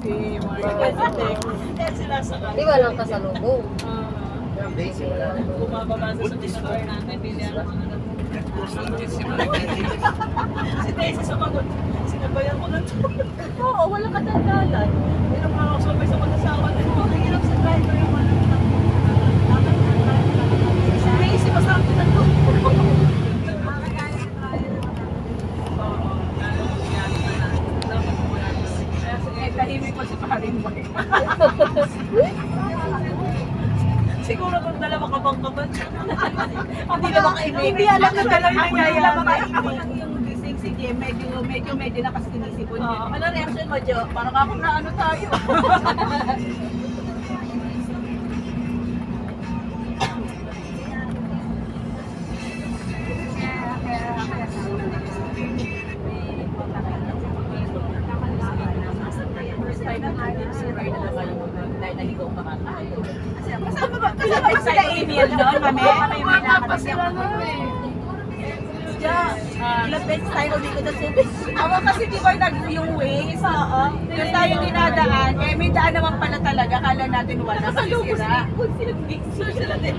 Si Mark. Kaya sila sa Di walang kasalubong. bumababa doon sa tinapay natin, bilihan ko na lang. Si Daisy sumagot, sinabayan ko lang. Oo, walang katagalan. Hirap nga ako sabay sa mag-asawa. Ang hirap sa driver yung mga si Daisy, masarap din ang loob. Tahimik ko si Paring Boy. Siguro kung dalawa ka bang kaban. Hindi na makaibigan. Hindi alam na talaga nangyayari. Ako lang yung gising si Jem, medyo na kasi sinisipon niya. Ano reaction mo, Jo? Parang ako na ano tayo. First time na si Ray na naman dahil naligaw pa ka. Kasama ba sila email doon, mami? May lakad sila nun eh. Ilang beses tayo dito na subi. Ako kasi di ba yung ways? Doon tayo dinadaan. Eh may daan naman pala talaga. Kala natin wala kasi sira. Sila din.